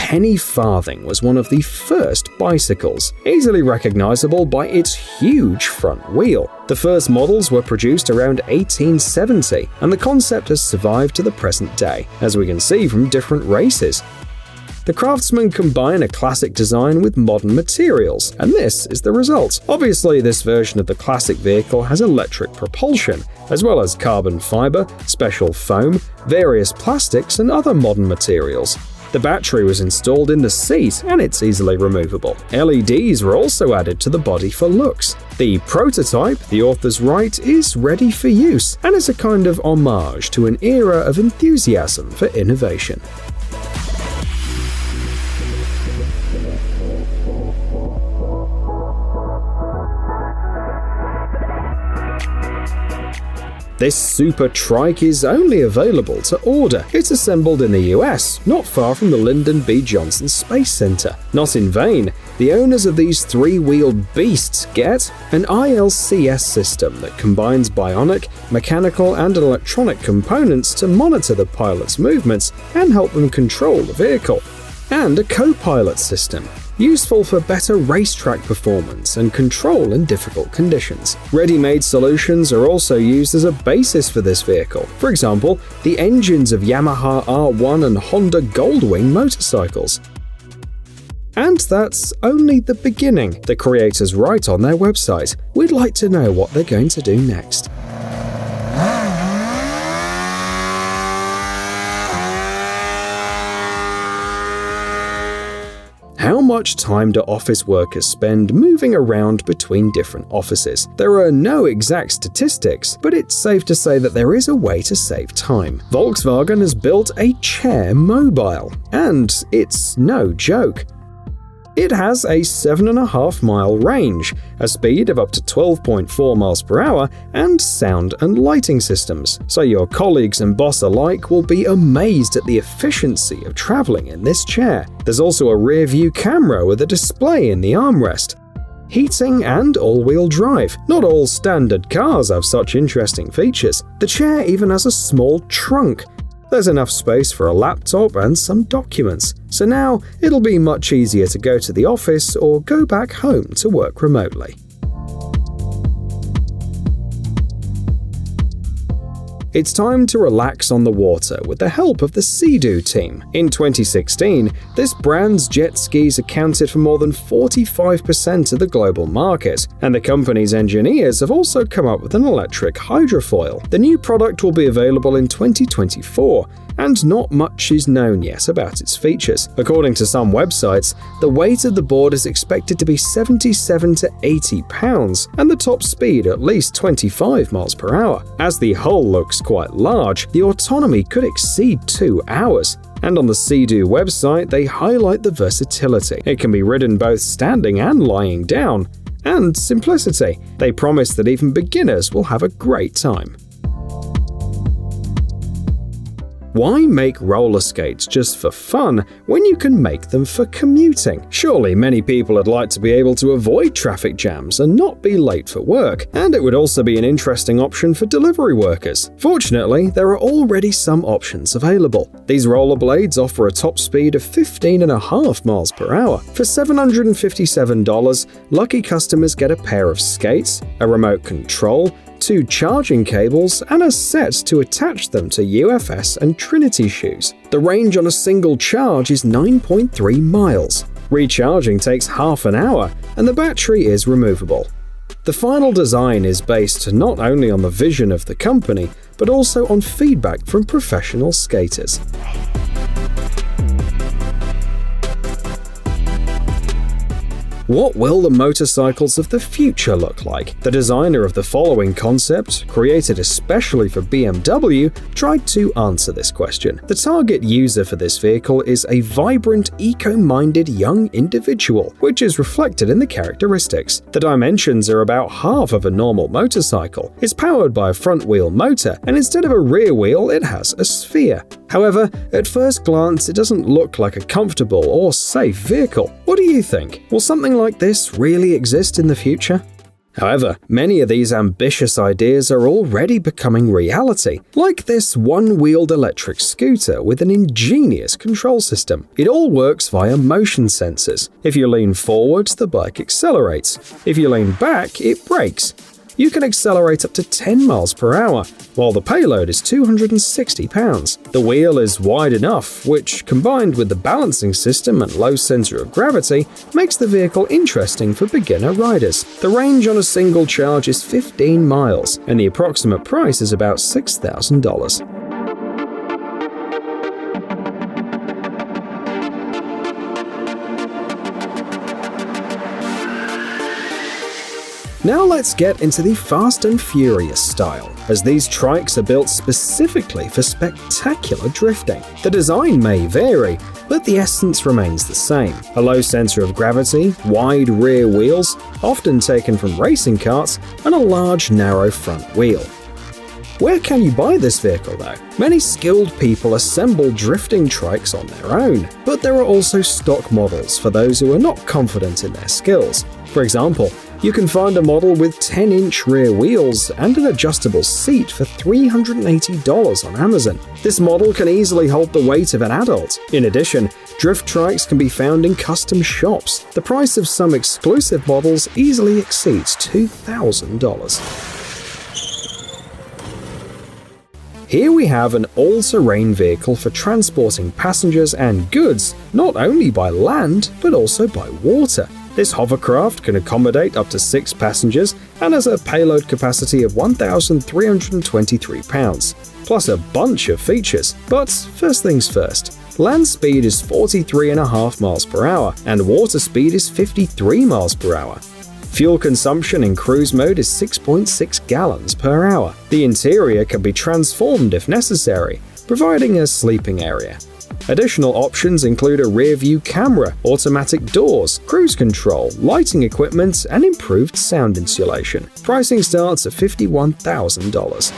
penny farthing was one of the first bicycles, easily recognizable by its huge front wheel. The first models were produced around 1870, and the concept has survived to the present day, as we can see from different races. The craftsmen combine a classic design with modern materials, and this is the result. Obviously, this version of the classic vehicle has electric propulsion, as well as carbon fiber, special foam, various plastics, and other modern materials. The battery was installed in the seat, and it's easily removable. LEDs were also added to the body for looks. The prototype, the authors write, is ready for use, and is a kind of homage to an era of enthusiasm for innovation. This super trike is only available to order. It's assembled in the US, not far from the Lyndon B. Johnson Space Center. Not in vain, the owners of these three-wheeled beasts get an ILCS system that combines bionic, mechanical, and electronic components to monitor the pilot's movements and help them control the vehicle. And a co-pilot system, useful for better racetrack performance and control in difficult conditions. Ready-made solutions are also used as a basis for this vehicle. For example, the engines of Yamaha R1 and Honda Goldwing motorcycles. And that's only the beginning, the creators write on their website. We'd like to know what they're going to do next. How much time do office workers spend moving around between different offices? There are no exact statistics, but it's safe to say that there is a way to save time. Volkswagen has built a chair mobile, and it's no joke. It has a 7.5-mile range, a speed of up to 12.4 miles per hour, and sound and lighting systems, so your colleagues and boss alike will be amazed at the efficiency of traveling in this chair. There's also a rear-view camera with a display in the armrest. Heating and all-wheel drive. Not all standard cars have such interesting features. The chair even has a small trunk. There's enough space for a laptop and some documents, so now it'll be much easier to go to the office or go back home to work remotely. It's time to relax on the water with the help of the Sea-Doo team. In 2016, this brand's jet skis accounted for more than 45% of the global market, and the company's engineers have also come up with an electric hydrofoil. The new product will be available in 2024, and not much is known yet about its features. According to some websites, the weight of the board is expected to be 77 to 80 pounds, and the top speed at least 25 miles per hour. As the hull looks quite large, the autonomy could exceed 2 hours. And on the Sea-Doo website, they highlight the versatility. It can be ridden both standing and lying down. And simplicity. They promise that even beginners will have a great time. Why make roller skates just for fun when you can make them for commuting? Surely many people would like to be able to avoid traffic jams and not be late for work, and it would also be an interesting option for delivery workers. Fortunately, there are already some options available. These rollerblades offer a top speed of 15.5 miles per hour. For $757, lucky customers get a pair of skates, a remote control, 2 charging cables, and a set to attach them to UFS and Trinity shoes. The range on a single charge is 9.3 miles. Recharging takes half an hour, and the battery is removable. The final design is based not only on the vision of the company, but also on feedback from professional skaters. What will the motorcycles of the future look like? The designer of the following concept, created especially for BMW, tried to answer this question. The target user for this vehicle is a vibrant, eco-minded young individual, which is reflected in the characteristics. The dimensions are about half of a normal motorcycle. It's powered by a front-wheel motor, and instead of a rear wheel, it has a sphere. However, at first glance, it doesn't look like a comfortable or safe vehicle. What do you think? Will something like this really exist in the future? However, many of these ambitious ideas are already becoming reality, like this one-wheeled electric scooter with an ingenious control system. It all works via motion sensors. If you lean forward, the bike accelerates. If you lean back, it brakes. You can accelerate up to 10 miles per hour, while the payload is 260 pounds. The wheel is wide enough, which, combined with the balancing system and low center of gravity, makes the vehicle interesting for beginner riders. The range on a single charge is 15 miles, and the approximate price is about $6,000. Now let's get into the Fast and Furious style, as these trikes are built specifically for spectacular drifting. The design may vary, but the essence remains the same. A low center of gravity, wide rear wheels, often taken from racing karts, and a large narrow front wheel. Where can you buy this vehicle though? Many skilled people assemble drifting trikes on their own, but there are also stock models for those who are not confident in their skills. For example, you can find a model with 10-inch rear wheels and an adjustable seat for $380 on Amazon. This model can easily hold the weight of an adult. In addition, drift trikes can be found in custom shops. The price of some exclusive models easily exceeds $2,000. Here we have an all-terrain vehicle for transporting passengers and goods, not only by land, but also by water. This hovercraft can accommodate up to 6 passengers and has a payload capacity of 1,323 pounds, plus a bunch of features. But first things first, land speed is 43.5 miles per hour, and water speed is 53 miles per hour. Fuel consumption in cruise mode is 6.6 gallons per hour. The interior can be transformed if necessary, providing a sleeping area. Additional options include a rear-view camera, automatic doors, cruise control, lighting equipment, and improved sound insulation. Pricing starts at $51,000.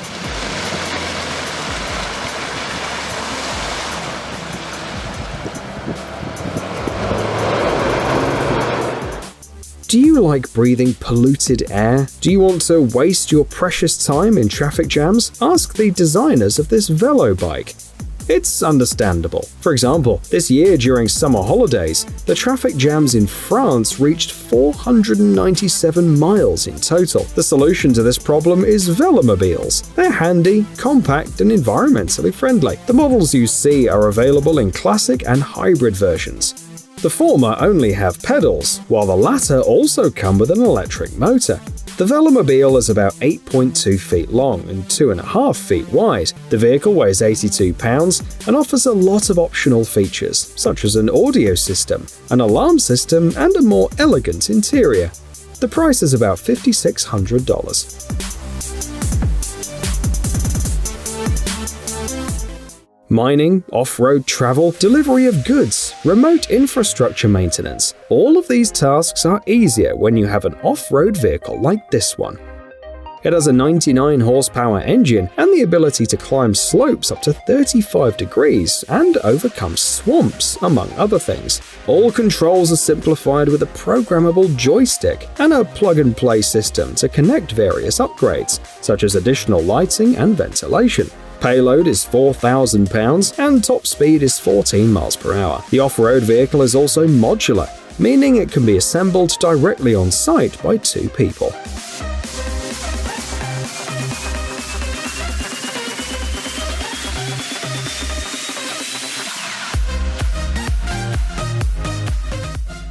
Do you like breathing polluted air? Do you want to waste your precious time in traffic jams? Ask the designers of this Velobike. It's understandable. For example, this year during summer holidays, the traffic jams in France reached 497 miles in total. The solution to this problem is velomobiles. They're handy, compact, and environmentally friendly. The models you see are available in classic and hybrid versions. The former only have pedals, while the latter also come with an electric motor. The Velomobile is about 8.2 feet long and 2.5 feet wide. The vehicle weighs 82 pounds and offers a lot of optional features, such as an audio system, an alarm system, and a more elegant interior. The price is about $5,600. Mining, off-road travel, delivery of goods, remote infrastructure maintenance. All of these tasks are easier when you have an off-road vehicle like this one. It has a 99 horsepower engine and the ability to climb slopes up to 35 degrees and overcome swamps, among other things. All controls are simplified with a programmable joystick and a plug-and-play system to connect various upgrades, such as additional lighting and ventilation. Payload is 4,000 pounds and top speed is 14 miles per hour. The off-road vehicle is also modular, meaning it can be assembled directly on site by 2 people.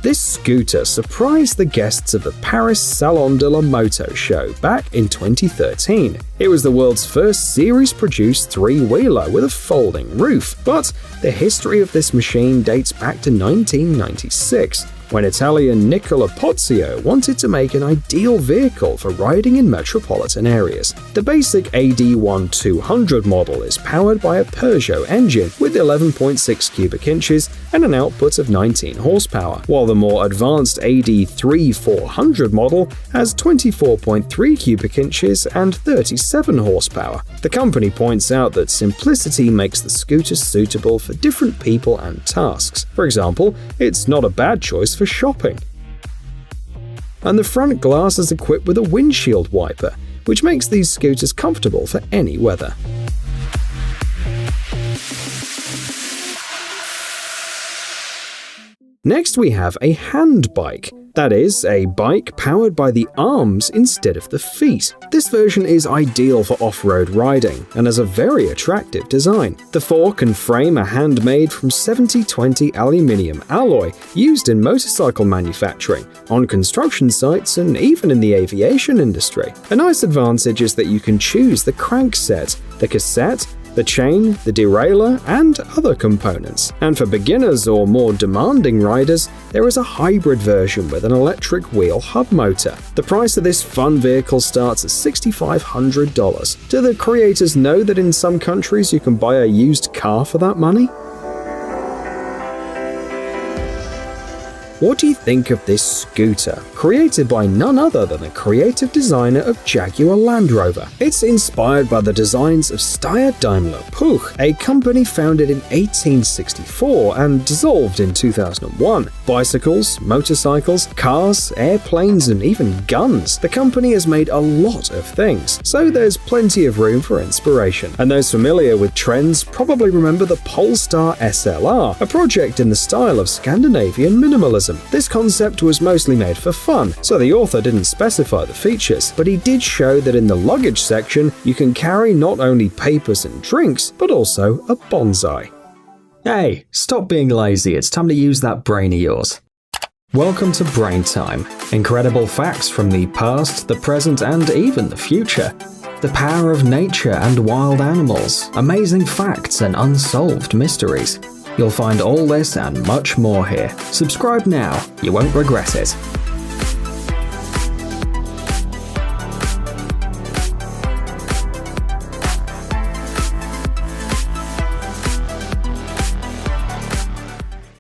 This scooter surprised the guests of the Paris Salon de la Moto show back in 2013. It was the world's first series-produced 3-wheeler with a folding roof, but the history of this machine dates back to 1996, when Italian Nicola Pozio wanted to make an ideal vehicle for riding in metropolitan areas. The basic AD1 200 model is powered by a Peugeot engine with 11.6 cubic inches and an output of 19 horsepower, while the more advanced AD3 400 model has 24.3 cubic inches and 37 horsepower. The company points out that simplicity makes the scooter suitable for different people and tasks. For example, it's not a bad choice for shopping. and the front glass is equipped with a windshield wiper, which makes these scooters comfortable for any weather. Next we have a hand bike. That is, a bike powered by the arms instead of the feet. This version is ideal for off-road riding and has a very attractive design. The fork and frame are handmade from 70/20 aluminium alloy used in motorcycle manufacturing, on construction sites, and even in the aviation industry. A nice advantage is that you can choose the crankset, the cassette, the chain, the derailleur, and other components. And for beginners or more demanding riders, there is a hybrid version with an electric wheel hub motor. The price of this fun vehicle starts at $6,500. Do the creators know that in some countries you can buy a used car for that money? What do you think of this scooter, created by none other than the creative designer of Jaguar Land Rover? It's inspired by the designs of Steyr Daimler Puch, a company founded in 1864 and dissolved in 2001. Bicycles, motorcycles, cars, airplanes, and even guns. The company has made a lot of things, so there's plenty of room for inspiration. And those familiar with trends probably remember the Polestar SLR, a project in the style of Scandinavian minimalism. This concept was mostly made for fun, so the author didn't specify the features, but he did show that in the luggage section you can carry not only papers and drinks, but also a bonsai. Hey, stop being lazy, it's time to use that brain of yours. Welcome to Brain Time. Incredible facts from the past, the present, and even the future. The power of nature and wild animals, amazing facts and unsolved mysteries. You'll find all this and much more here. Subscribe now, you won't regret it.